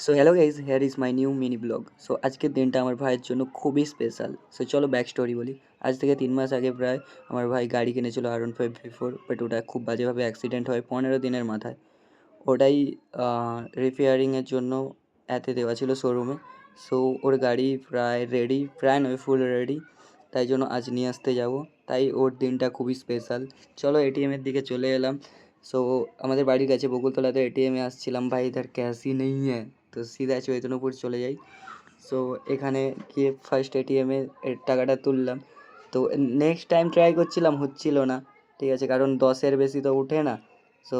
So hello guys, hair is my new mini blog. So আজকের দিনটা আমার ভাইয়ের জন্য খুবই স্পেশাল। সো চলো ব্যাক স্টোরি বলি। আজ থেকে 3 মাস আগে প্রায় আমার ভাই গাড়ি কিনেছিল R15 V4, বাট ওটা খুব বাজেভাবে অ্যাক্সিডেন্ট হয় 15 দিনের মাথায়। ওটাই রিপেয়ারিংয়ের জন্য এতে দেওয়া ছিল শোরুমে। সো ওর গাড়ি প্রায় রেডি, প্রায় নয় ফুল রেডি, তাই জন্য আজ নিয়ে আসতে যাব। তাই ওর দিনটা খুবই স্পেশাল। চলো এটিএমের দিকে চলে এলাম। সো আমাদের বাড়ির কাছে বকুলতলাতে এটিএমে আসছিলাম, ভাই ইধার ক্যাশ হি নেই হ্যাঁ, তো সিধা চৈতন্যপুর চলে যাই। সো এখানে গিয়ে ফার্স্ট এটিএমে টাকাটা তুললাম। তো নেক্সট টাইম ট্রাই করছিলাম, হচ্ছিল না, ঠিক আছে, কারণ 10-এর বেশি তো উঠে না। সো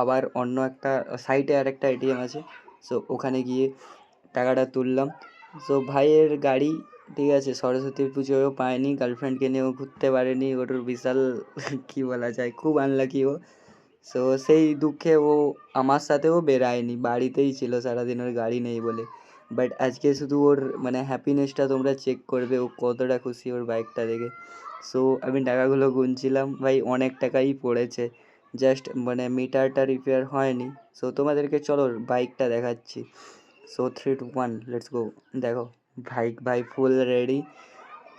আবার অন্য একটা সাইটে আর একটা এটিএম আছে, সো ওখানে গিয়ে টাকাটা তুললাম। সো ভাইয়ের গাড়ি, ঠিক আছে, সরস্বতী পুজোয়ও পায়নি, গার্লফ্রেন্ডকে নিয়েও ঘুরতে পারেনি, ওর বিশাল কী বলা যায়, খুব আনলাকি ও। সো সেই দুঃখে ও আমার সাথেও বেরায়নি, বাড়িতেই ছিল সারাদিন, ওর গাড়ি নেই বলে। বাট আজকে শুধু ওর মানে হ্যাপিনেসটা তোমরা চেক করবে, ও কতটা খুশি ওর বাইকটা দেখে। সো আমি টাকাগুলো গুনছিলাম, ভাই অনেক টাকাই পড়েছে, জাস্ট মানে মিটারটা রিপেয়ার হয়নি। সো তোমাদেরকে চলো বাইকটা দেখাচ্ছি। So 3, 2, 1 let's go. দেখো ভাই ফুল রেডি।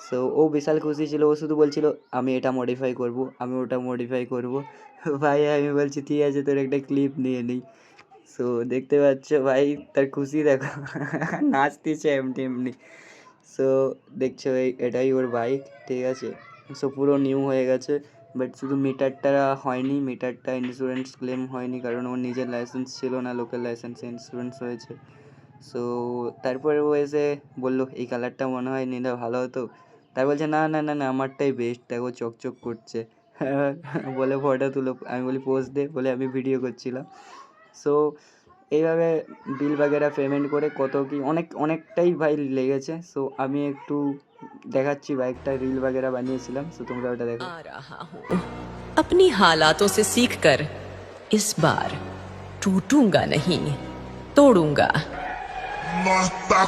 সো ও বিশাল খুশি ছিল, ও শুধু বলছিল আমি এটা মডিফাই করব, আমি ওটা মডিফাই করব। ভাই আমি বলছি ঠিক আছে, তোর একটা ক্লিপ নিয়ে নিই। সো দেখতে পাচ্ছ ভাই তার খুশি দেখো, নাচতেছে এমনি এমনি। সো দেখছো এটাই ওর বাইক, ঠিক আছে। সো পুরো নিউ হয়ে গেছে, বাট শুধু মিটারটা হয়নি, মিটারটা ইন্স্যুরেন্স ক্লেম হয়নি, কারণ ওর নিজের লাইসেন্স ছিল না, লোকাল লাইসেন্সে ইন্স্যুরেন্স হয়েছে। সো তারপরে ও এসে বললো এই কালারটা মনে হয় নিলে ভালো হতো। তাই বলছে না না না না, আমারটাই বেস্ট, দেখো চকচক করছে। বলে ফটো তুলো, আমি বলি পোজ দে, বলে আমি ভিডিও করছিলাম। সো এইভাবে বিল বাগেরা পেমেন্ট করে কত কি অনেকটাই ভাই লেগেছে। সো আমি একটু দেখাচ্ছি, বাইকটা রিল বাগেরা বানিয়েছিলাম, সো তোমরা ওটা দেখো। आ रहा हूँ अपनी हालातों से सीखकर इस बार टूटूंगा नहीं तोड़ूंगा। No está